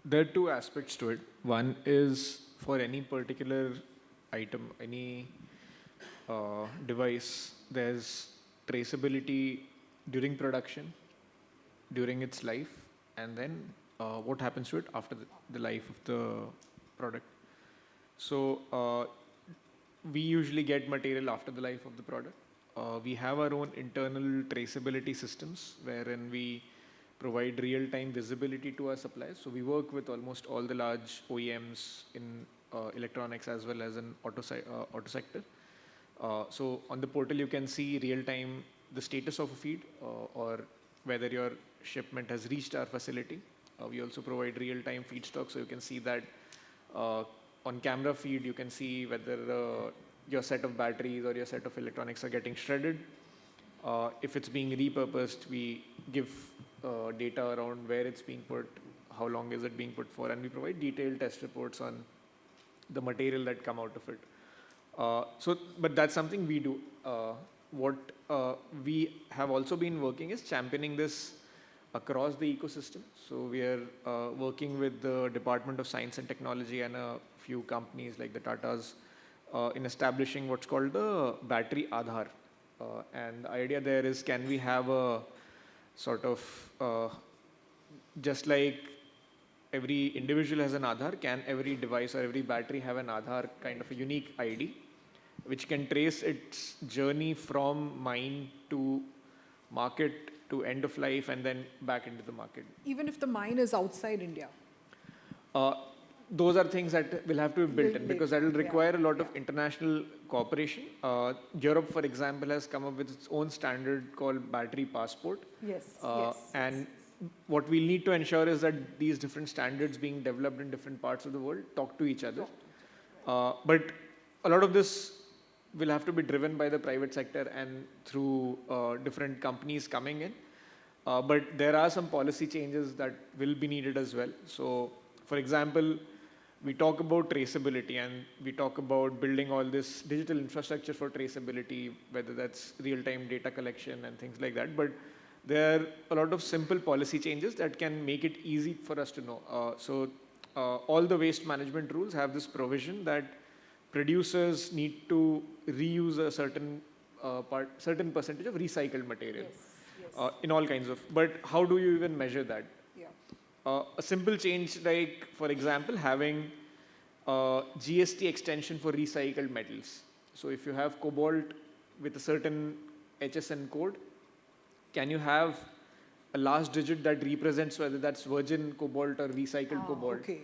there are two aspects to it. One is for any particular item, any device, there's traceability during production, during its life, and then what happens to it after the life of the product. So we usually get material after the life of the product. We have our own internal traceability systems wherein we provide real-time visibility to our suppliers. So we work with almost all the large OEMs in electronics as well as in auto sector. So on the portal, you can see real-time the status of a feed or whether your shipment has reached our facility. We also provide real-time feedstock, so you can see that on camera feed, you can see whether your set of batteries or your set of electronics are getting shredded. If it's being repurposed, we give data around where it's being put, how long is it being put for, and we provide detailed test reports on the material that come out of it. But that's something we do. what we have also been working is championing this across the ecosystem. So we are working with the Department of Science and Technology and a few companies like the Tatas in establishing what's called the battery Aadhaar. And the idea there is, can we have a sort of, just like every individual has an Aadhaar, can every device or every battery have an Aadhaar kind of a unique ID, which can trace its journey from mine to market to end of life and then back into the market. Even if the mine is outside India? Those are things that will have to be built in, because that will require a lot of international cooperation. Europe, for example, has come up with its own standard called battery passport. Yes, and what we need to ensure is that these different standards being developed in different parts of the world talk to each other. But a lot of this will have to be driven by the private sector and through different companies coming in. But there are some policy changes that will be needed as well. So, for example, we talk about traceability and we talk about building all this digital infrastructure for traceability, whether that's real-time data collection and things like that. But there are a lot of simple policy changes that can make it easy for us to know. So all the waste management rules have this provision that producers need to reuse a certain percentage of recycled material in all kinds of. But how do you even measure that? A simple change, like, for example, having GST extension for recycled metals. So if you have cobalt with a certain HSN code, can you have a last digit that represents whether that's virgin cobalt or recycled cobalt? Okay.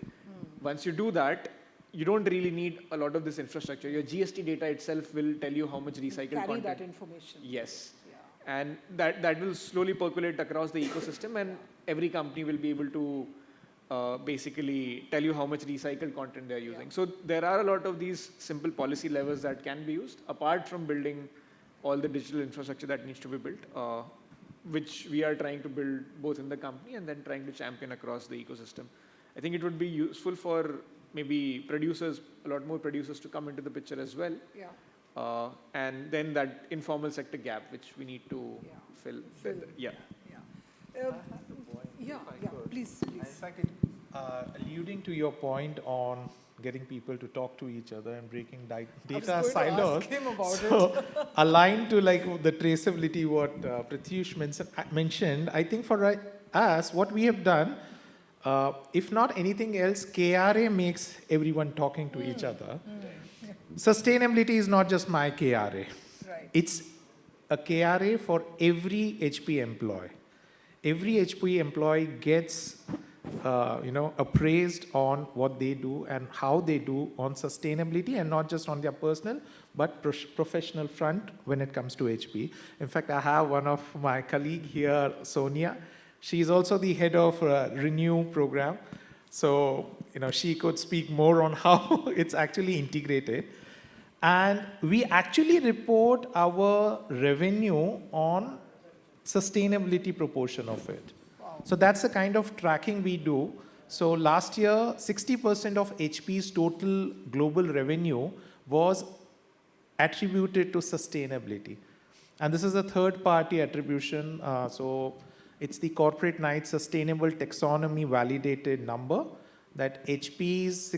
Once you do that, you don't really need a lot of this infrastructure. Your GST data itself will tell you how much recycled content. Carry that information. Yes. And that will slowly percolate across the ecosystem, and every company will be able to basically tell you how much recycled content they're using. So there are a lot of these simple policy levers that can be used, apart from building all the digital infrastructure that needs to be built, which we are trying to build both in the company and then trying to champion across the ecosystem. I think it would be useful for maybe producers, a lot more producers, to come into the picture as well. And then that informal sector gap, which we need to fill. Please. If I could, alluding to your point on getting people to talk to each other and breaking data silos, aligned to like the traceability what Pratyush mentioned, I think for us, what we have done, if not anything else, KRA makes everyone talking to each other. Sustainability is not just my KRA. It's a KRA for every HP employee. Every HP employee gets appraised on what they do and how they do on sustainability, and not just on their personal, but professional front when it comes to HP. In fact, I have one of my colleague here, Sonia. She's also the head of Renew program. So, she could speak more on how it's actually integrated. And we actually report our revenue on sustainability proportion of it. So that's the kind of tracking we do. So last year, 60% of HP's total global revenue was attributed to sustainability. And this is a third-party attribution. So it's the Corporate Knight Sustainable Taxonomy validated number that HP's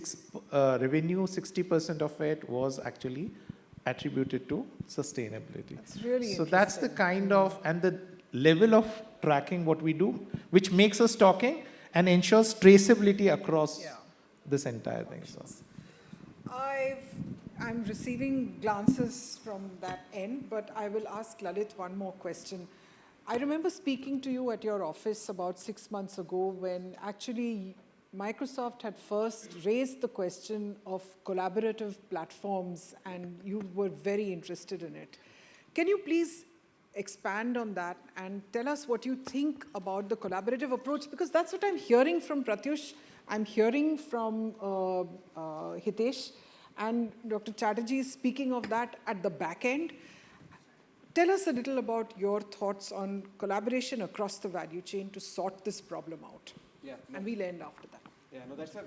revenue, 60% of it was actually attributed to sustainability. That's really so that's the kind of, and the level of tracking what we do, which makes us talking and ensures traceability across this entire thing. So. I'm receiving glances from that end, but I will ask Lalit one more question. I remember speaking to you at your office about 6 months ago when actually Microsoft had first raised the question of collaborative platforms, and you were very interested in it. Can you please expand on that and tell us what you think about the collaborative approach? Because that's what I'm hearing from Pratyush, I'm hearing from Hitesh, and Dr. Chatterjee is speaking of that at the back end. Tell us a little about your thoughts on collaboration across the value chain to sort this problem out. And we'll end after that. Yeah, no, that's a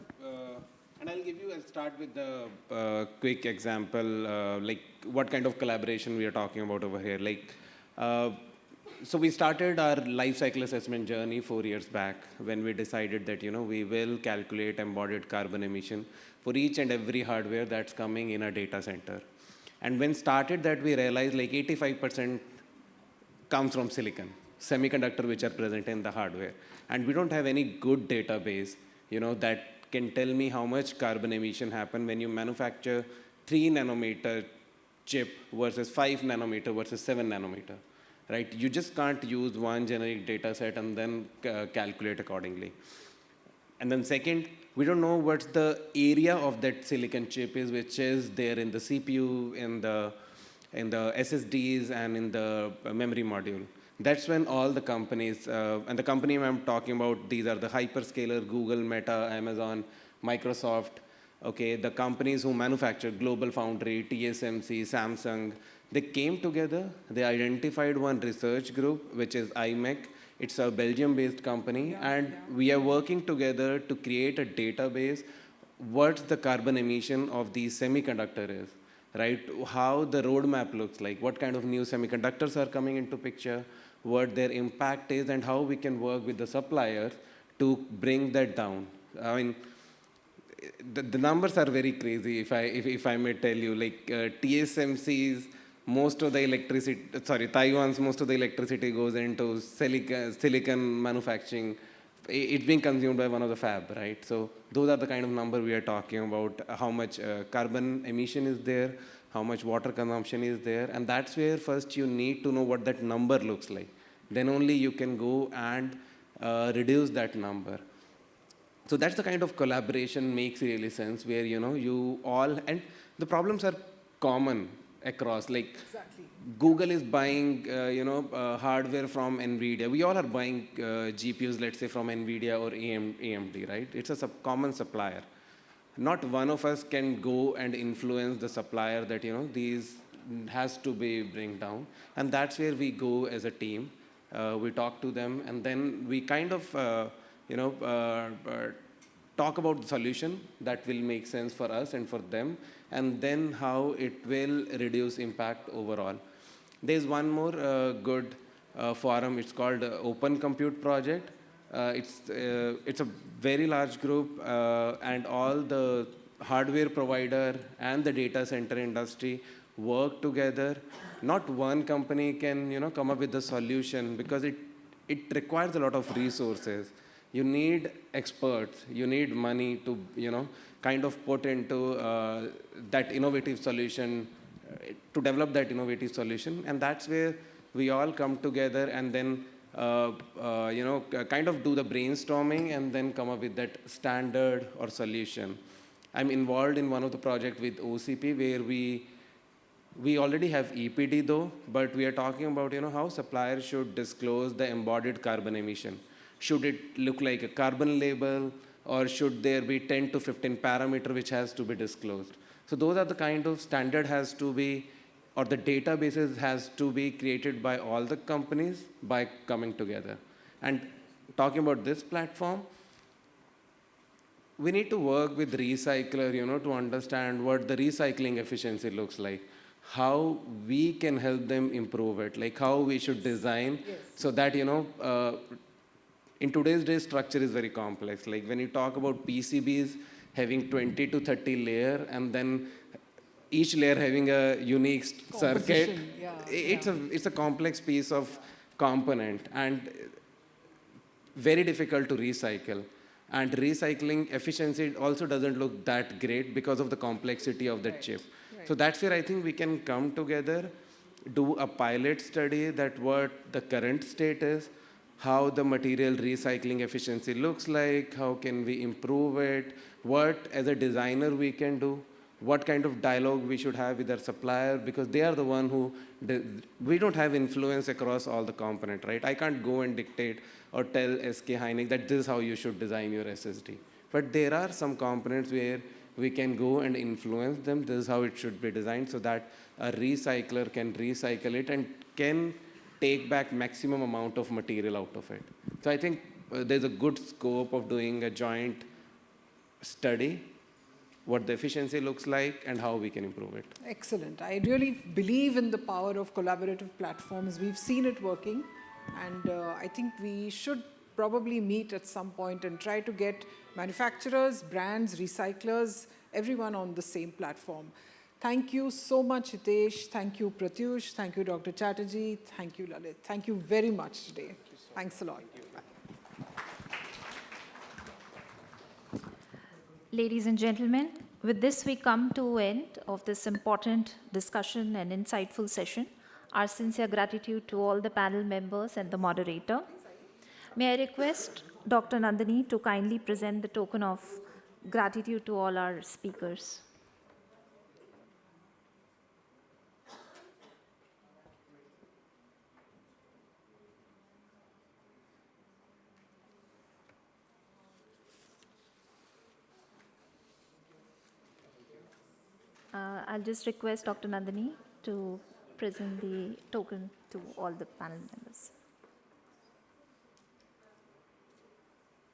And I'll start with the quick example, like what kind of collaboration we are talking about over here. Uh, so we started our life cycle assessment journey 4 years back when we decided that, we will calculate embodied carbon emission for each and every hardware that's coming in a data center. And when started that, we realized like 85% comes from silicon, semiconductor which are present in the hardware. And we don't have any good database, that can tell me how much carbon emission happen when you manufacture 3 nanometer chip versus 5 nanometer versus 7 nanometer, right? You just can't use one generic data set and then calculate accordingly. And then second, we don't know what's the area of that silicon chip is, which is there in the CPU, in the SSDs, and in the memory module. That's when all the companies, and the company I'm talking about, these are the hyperscaler, Google, Meta, Amazon, Microsoft, okay, the companies who manufacture, Global Foundry, TSMC, Samsung, they came together, they identified one research group, which is IMEC. It's a Belgium-based company, and we are working together to create a database, what the carbon emission of the semiconductor is, right? How the roadmap looks like, what kind of new semiconductors are coming into picture, what their impact is, and how we can work with the suppliers to bring that down. I mean, the numbers are very crazy, if I may tell you. Like TSMC's, most of the electricity, Taiwan's most of the electricity goes into silicon manufacturing. It's being consumed by one of the fab, right? So those are the kind of number we are talking about, how much carbon emission is there, how much water consumption is there, and that's where first you need to know what that number looks like. Then only you can go and reduce that number. So that's the kind of collaboration makes really sense, where, you all, and the problems are common across. Like Exactly. Google is buying, hardware from NVIDIA. We all are buying GPUs, let's say, from NVIDIA or AMD, right? It's a common supplier. Not one of us can go and influence the supplier that, these has to be bring down. And that's where we go as a team. We talk to them, and then we kind of, talk about the solution that will make sense for us and for them, and then how it will reduce impact overall. There's one more good forum. It's called Open Compute Project. It's a very large group, and all the hardware provider and the data center industry work together. Not one company can come up with the solution, because it requires a lot of resources. You need experts, you need money to kind of put into that innovative solution, to develop that innovative solution. And that's where we all come together and then kind of do the brainstorming and then come up with that standard or solution. I'm involved in one of the projects with OCP, where we already have EPD though, but we are talking about how suppliers should disclose the embodied carbon emission. Should it look like a carbon label, or should there be 10 to 15 parameter which has to be disclosed? So those are the kind of standard has to be, or the databases has to be created by all the companies by coming together. And talking about this platform, we need to work with recycler, to understand what the recycling efficiency looks like, how we can help them improve it, like how we should design so that, in today's day, structure is very complex. Like when you talk about PCBs having 20 to 30 layer, and then each layer having a unique circuit, it's a complex piece of component, and very difficult to recycle. And recycling efficiency also doesn't look that great because of the complexity of the chip. So that's where I think we can come together, do a pilot study that what the current state is, how the material recycling efficiency looks like, how can we improve it, what as a designer we can do, what kind of dialogue we should have with our supplier, because they are the one who, we don't have influence across all the component, right? I can't go and dictate or tell SK Hynix that this is how you should design your SSD. But there are some components where we can go and influence them. This is how it should be designed, so that a recycler can recycle it and can take back maximum amount of material out of it. So I think there's a good scope of doing a joint study what the efficiency looks like, and how we can improve it. Excellent. I really believe in the power of collaborative platforms. We've seen it working, and I think we should probably meet at some point and try to get manufacturers, brands, recyclers, everyone on the same platform. Thank you so much, Hitesh. Thank you, Pratyush. Thank you, Dr. Chatterjee. Thank you, Lalit. Thank you very much today. Thanks a lot. Ladies and gentlemen, with this we come to end of this important discussion and insightful session. Our sincere gratitude to all the panel members and the moderator. May I request Dr. Nandini to kindly present the token of gratitude to all our speakers. I'll just request Dr. Nandini to present the token to all the panel members.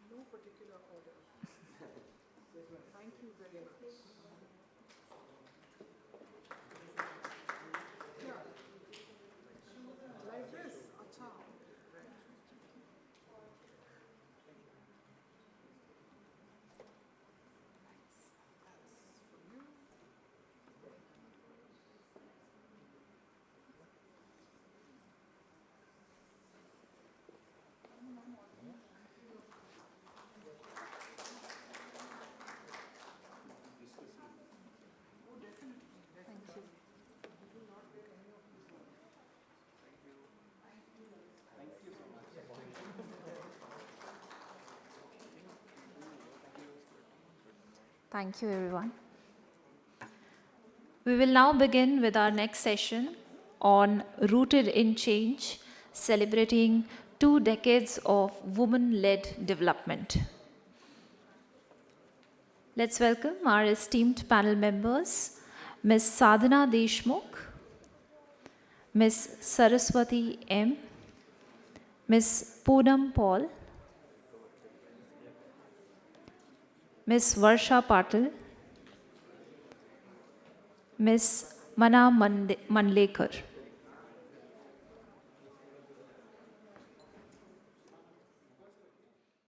No particular order. Thank you very much. Yeah. Like this. Acha. Thank you, everyone. We will now begin with our next session on Rooted in Change, celebrating 2 decades of women-led development. Let's welcome our esteemed panel members, Ms. Sadhana Deshmukh, Ms. Saraswati M., Ms. Poonam Paul, Ms. Varsha Patil, Ms. Mana Mandlekar.